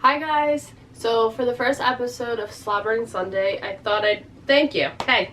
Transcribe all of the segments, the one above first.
Hi guys! So for the first episode of Slobbering Sunday, I thought I'd thank you. I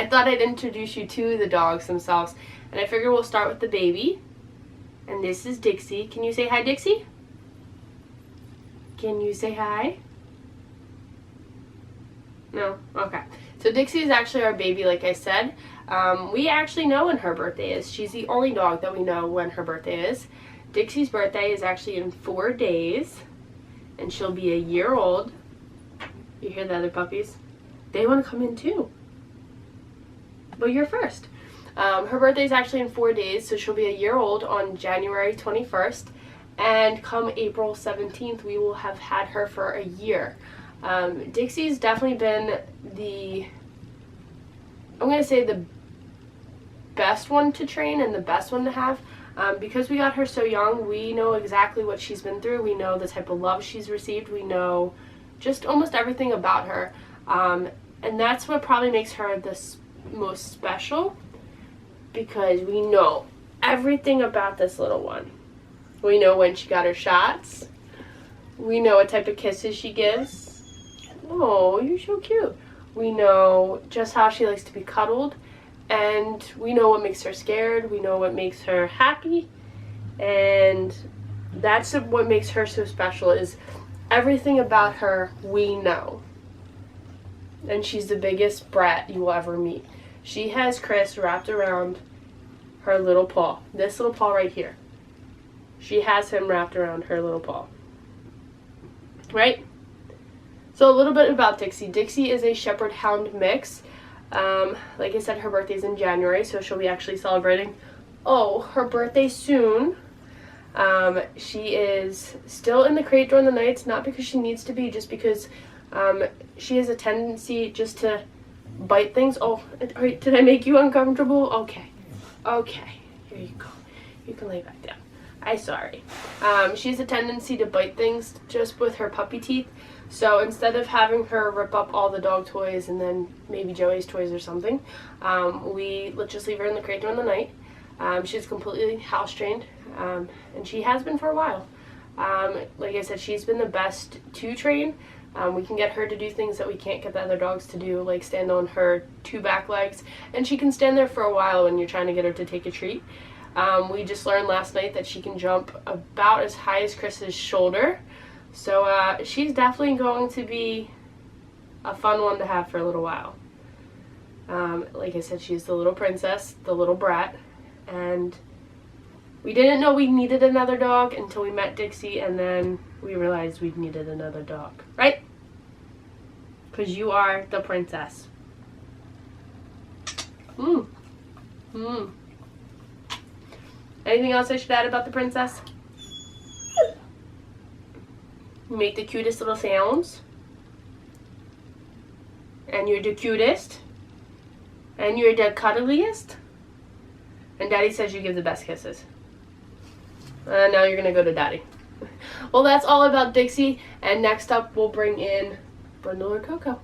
thought I'd introduce you to the dogs themselves, and I figured we'll start with the baby. And this is Dixie. Can you say hi, Dixie? Can you say hi? No? Okay. So Dixie is actually our baby, like I said. We actually know when her birthday is. She's the only dog that we know when her birthday is. Dixie's birthday is actually in 4 days, and she'll be a year old. You hear the other puppies? They want to come in too. But you're first. Her birthday is actually in 4 days, so she'll be a year old on January 21st. And come April 17th, we will have had her for a year. Dixie's definitely been I'm going to say the best one to train and the best one to have. Because we got her so young, we know exactly what she's been through. We know the type of love she's received. We know just almost everything about her. And that's what probably makes her the most special, because we know everything about this little one. We know when she got her shots. We know what type of kisses she gives. Oh, you're so cute. We know just how she likes to be cuddled. And we know what makes her scared. We know what makes her happy. And that's what makes her so special, is everything about her we know. And she's the biggest brat you will ever meet. She has Chris wrapped around her little paw. This little paw right here. She has him wrapped around her little paw. Right? So a little bit about Dixie. Dixie is a Shepherd Hound mix. Like I said, her birthday's in January, so she'll be actually celebrating her birthday soon. She is still in the crate during the nights, not because she needs to be, just because she has a tendency just to bite things. Oh, did I make you uncomfortable? Okay, here you go. You can lay back down. I'm sorry. She has a tendency to bite things just with her puppy teeth. So instead of having her rip up all the dog toys and then maybe Joey's toys or something, let's just leave her in the crate during the night. She's completely house trained, and she has been for a while. Like I said, she's been the best to train. We can get her to do things that we can't get the other dogs to do, like stand on her 2 back legs, and she can stand there for a while when you're trying to get her to take a treat. We just learned last night that she can jump about as high as Chris's shoulder. So she's definitely going to be a fun one to have for a little while. Like I said, she's the little princess, the little brat, and we didn't know we needed another dog until we met Dixie, and then we realized we needed another dog, right? Because you are the princess. Anything else I should add about the princess? You make the cutest little sounds. And you're the cutest. And you're the cuddliest. And Daddy says you give the best kisses. Now you're going to go to Daddy. Well, that's all about Dixie. And next up, we'll bring in Brindle or Coco.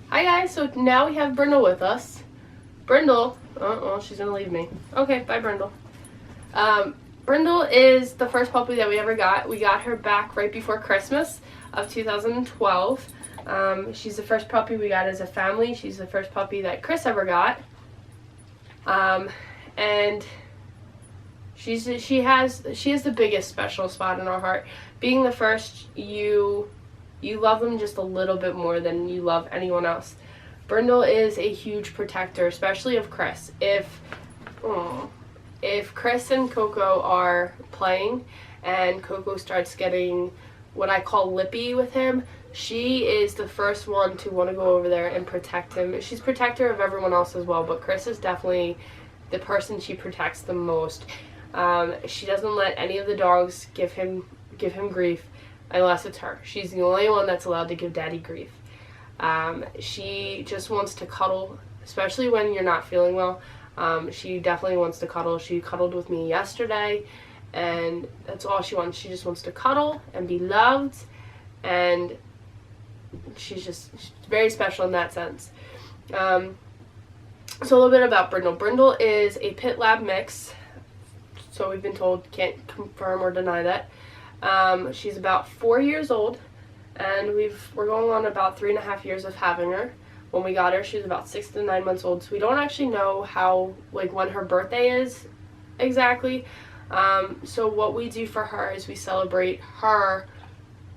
Hi guys, so now we have Brindle with us. Brindle, she's going to leave me. Okay, bye Brindle. Brindle is the first puppy that we ever got. We got her back right before Christmas of 2012. She's the first puppy we got as a family. She's the first puppy that Chris ever got. And she has the biggest special spot in our heart. Being the first, you love them just a little bit more than you love anyone else. Brindle is a huge protector, especially of Chris. If Chris and Coco are playing and Coco starts getting what I call lippy with him, she is the first one to want to go over there and protect him. She's protector of everyone else as well, but Chris is definitely the person she protects the most. She doesn't let any of the dogs give him grief unless it's her. She's the only one that's allowed to give Daddy grief. She just wants to cuddle, especially when you're not feeling well. She definitely wants to cuddle. She cuddled with me yesterday, and that's all she wants. She just wants to cuddle and be loved, and she's very special in that sense. So a little bit about Brindle. Brindle is a pit lab mix. so we've been told, can't confirm or deny that. She's about 4 years old, and we're going on about 3.5 years of having her. When we got her, she was about 6 to 9 months old, so we don't actually know how, like, when her birthday is exactly. So what we do for her is we celebrate her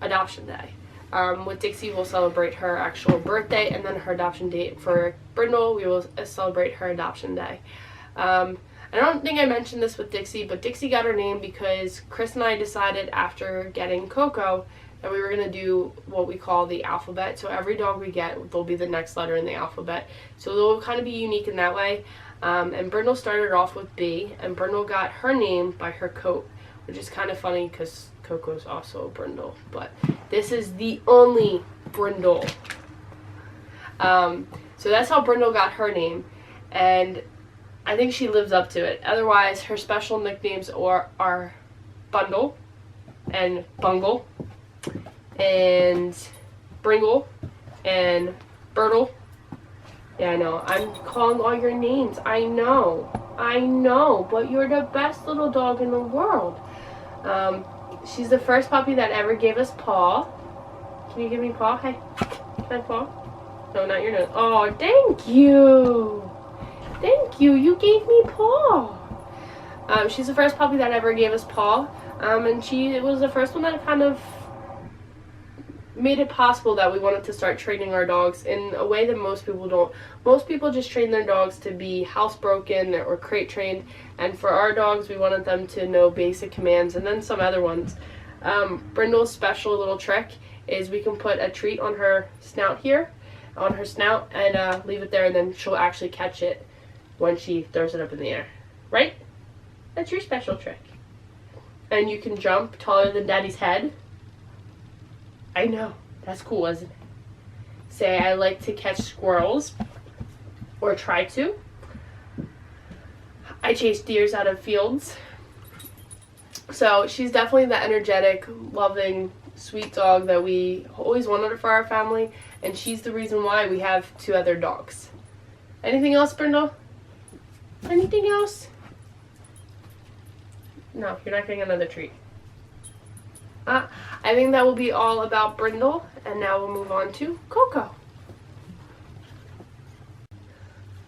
adoption day. With Dixie, we'll celebrate her actual birthday, and then her adoption date. For Brindle, we will celebrate her adoption day. I don't think I mentioned this with Dixie, but Dixie got her name because Chris and I decided after getting Coco that we were going to do what we call the alphabet. So every dog we get, there'll be the next letter in the alphabet. So they'll kind of be unique in that way. And Brindle started off with B, and Brindle got her name by her coat, which is kind of funny because Coco's also a Brindle, but this is the only Brindle. So that's how Brindle got her name, and I think she lives up to it. Otherwise, her special nicknames are Bundle, and Bungle, and Bringle, and Birtle. Yeah, I know. I'm calling all your names. I know, but you're the best little dog in the world. She's the first puppy that ever gave us paw. Can you give me paw? Hey, can I paw? No, not your nose. Oh, thank you. Thank you. You gave me paw. She's the first puppy that ever gave us paw. And she was the first one that kind of made it possible that we wanted to start training our dogs in a way that most people don't. Most people just train their dogs to be housebroken or crate trained, and for our dogs we wanted them to know basic commands and then some other ones. Brindle's special little trick is we can put a treat on her snout here, and leave it there, and then she'll actually catch it when she throws it up in the air. Right? That's your special trick. And you can jump taller than Daddy's head. I know. That's cool, isn't it? Say, I like to catch squirrels. Or try to. I chase deers out of fields. So she's definitely the energetic, loving, sweet dog that we always wanted for our family. And she's the reason why we have 2 other dogs. Anything else, Brindle? Anything else? No, you're not getting another treat. I think that will be all about Brindle, and now we'll move on to Coco.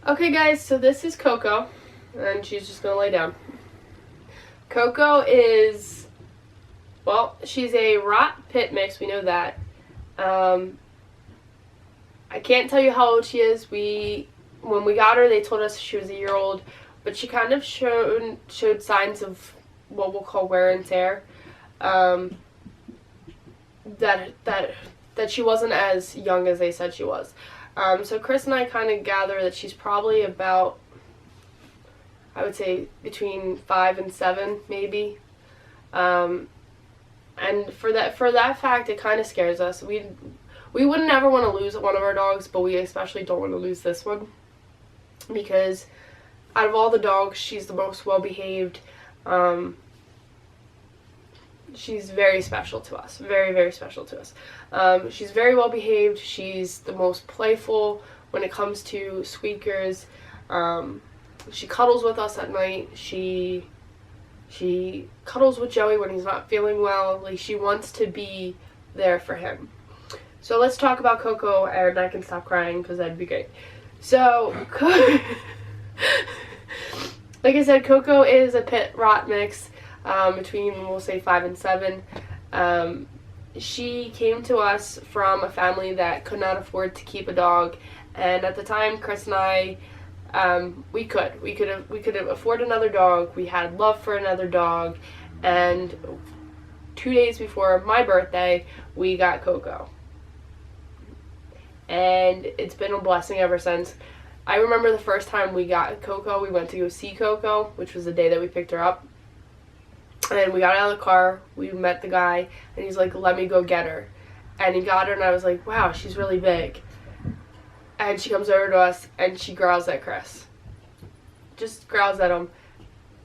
Okay guys, so this is Coco, and she's just going to lay down. Coco is, well, she's a Rot Pit mix, we know that. I can't tell you how old she is. When we got her, they told us she was a year old, but she kind of showed signs of what we'll call wear and tear. That she wasn't as young as they said she was. So Chris and I kind of gather that she's probably about, I would say, between 5 and 7, maybe. And for that fact, it kind of scares us. We wouldn't ever want to lose one of our dogs, but we especially don't want to lose this one, because out of all the dogs, she's the most well-behaved. She's very special to us. Very, very special to us. She's very well behaved. She's the most playful when it comes to squeakers. She cuddles with us at night. She cuddles with Joey when he's not feeling well. Like, she wants to be there for him. So let's talk about Coco, and I can stop crying because that'd be great. So, like I said, Coco is a Pit Rot mix. Between, we'll say, 5 and 7. She came to us from a family that could not afford to keep a dog, and at the time, Chris and I, we could afford another dog. We had love for another dog, and 2 days before my birthday, we got Coco, and it's been a blessing ever since. I remember the first time we got Coco, we went to go see Coco, which was the day that we picked her up. And we got out of the car, we met the guy, and he's like, let me go get her. And he got her, and I was like, wow, she's really big. And she comes over to us, and she growls at Chris. Just growls at him.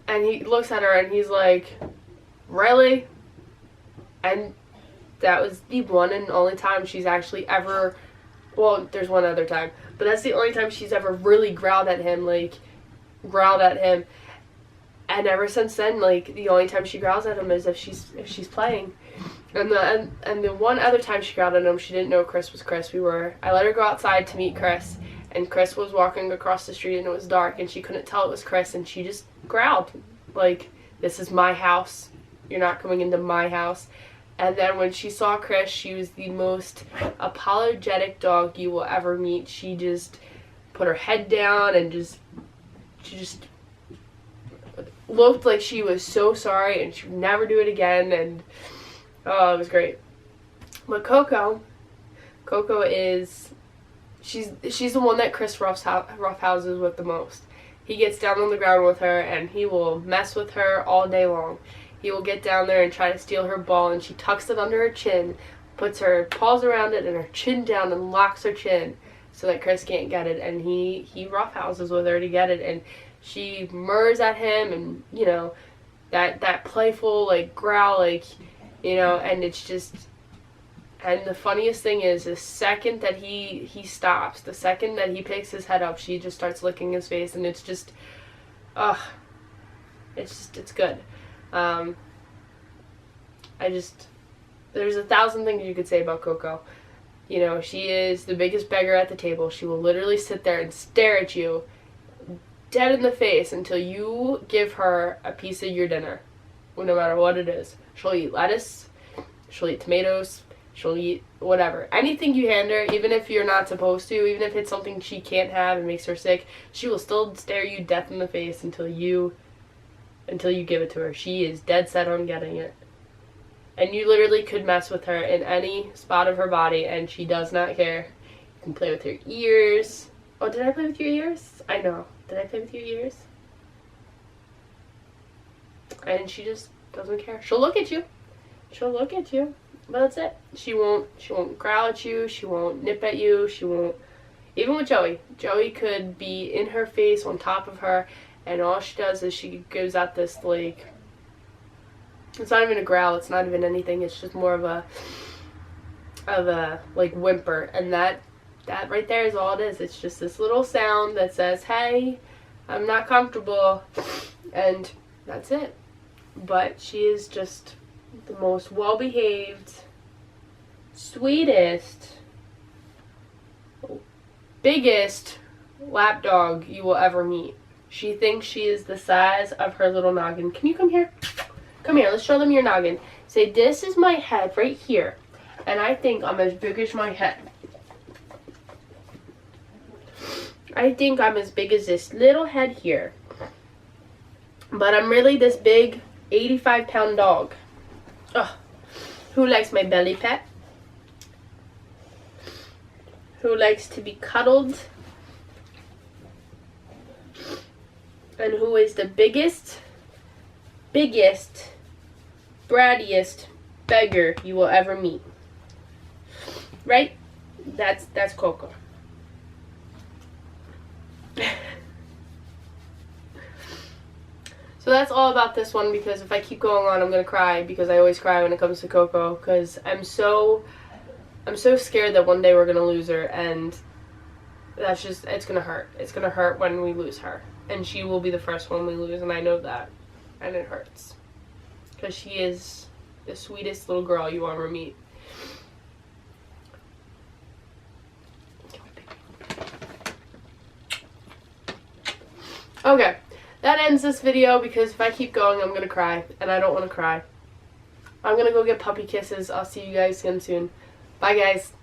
And he looks at her, and he's like, really? And that was the one and only time she's actually ever, well, there's one other time, but that's the only time she's ever really growled at him. And ever since then, like, the only time she growls at him is if she's playing. And the one other time she growled at him, she didn't know Chris was Chris. I let her go outside to meet Chris, and Chris was walking across the street and it was dark and she couldn't tell it was Chris, and she just growled like, "This is my house. You're not coming into my house." And then when she saw Chris, she was the most apologetic dog you will ever meet. She just put her head down and she just looked like she was so sorry and she would never do it again. And oh, it was great. But Coco is, she's the one that Chris roughhouses with the most. He gets down on the ground with her and he will mess with her all day long. He will get down there and try to steal her ball, and she tucks it under her chin, puts her paws around it and her chin down and locks her chin so that Chris can't get it, and he roughhouses with her to get it, and she murs at him, and you know, that playful like growl, like, you know, and it's just, and the funniest thing is the second that he stops, the second that he picks his head up, she just starts licking his face, and it's just, it's good. There's 1,000 things you could say about Coco. You know, she is the biggest beggar at the table. She will literally sit there and stare at you dead in the face until you give her a piece of your dinner, no matter what it is. She'll eat lettuce, she'll eat tomatoes, she'll eat whatever. Anything you hand her, even if you're not supposed to, even if it's something she can't have and makes her sick, she will still stare you death in the face until you give it to her. She is dead set on getting it. And you literally could mess with her in any spot of her body and she does not care. You can play with her ears. Oh, did I play with your ears? I know. Did I play with your ears? And she just doesn't care. She'll look at you. She'll look at you. But that's it. She won't growl at you. She won't nip at you. She won't. Even with Joey. Joey could be in her face, on top of her, and all she does is she gives out this, like, it's not even a growl, it's not even anything, it's just more of a like whimper, and that right there is all it is. It's just this little sound that says, "Hey, I'm not comfortable," and that's it. But she is just the most well-behaved, sweetest, biggest lap dog you will ever meet. She thinks she is the size of her little noggin. Can you come here? Come here, let's show them your noggin. Say, "This is my head right here, and I think I'm as big as my head. I think I'm as big as this little head here. But I'm really this big 85-pound dog. Ugh. Who likes my belly pet? Who likes to be cuddled? And who is the biggest, brattiest beggar you will ever meet?" Right? That's Coco. So that's all about this one, because if I keep going on, I'm gonna cry, because I always cry when it comes to Coco, because I'm so scared that one day we're gonna lose her, and that's just, it's gonna hurt. It's gonna hurt when we lose her, and she will be the first one we lose, and I know that, and it hurts, because she is the sweetest little girl you will ever meet. Okay, that ends this video, because if I keep going, I'm gonna cry, and I don't want to cry. I'm gonna go get puppy kisses. I'll see you guys again soon. Bye, guys.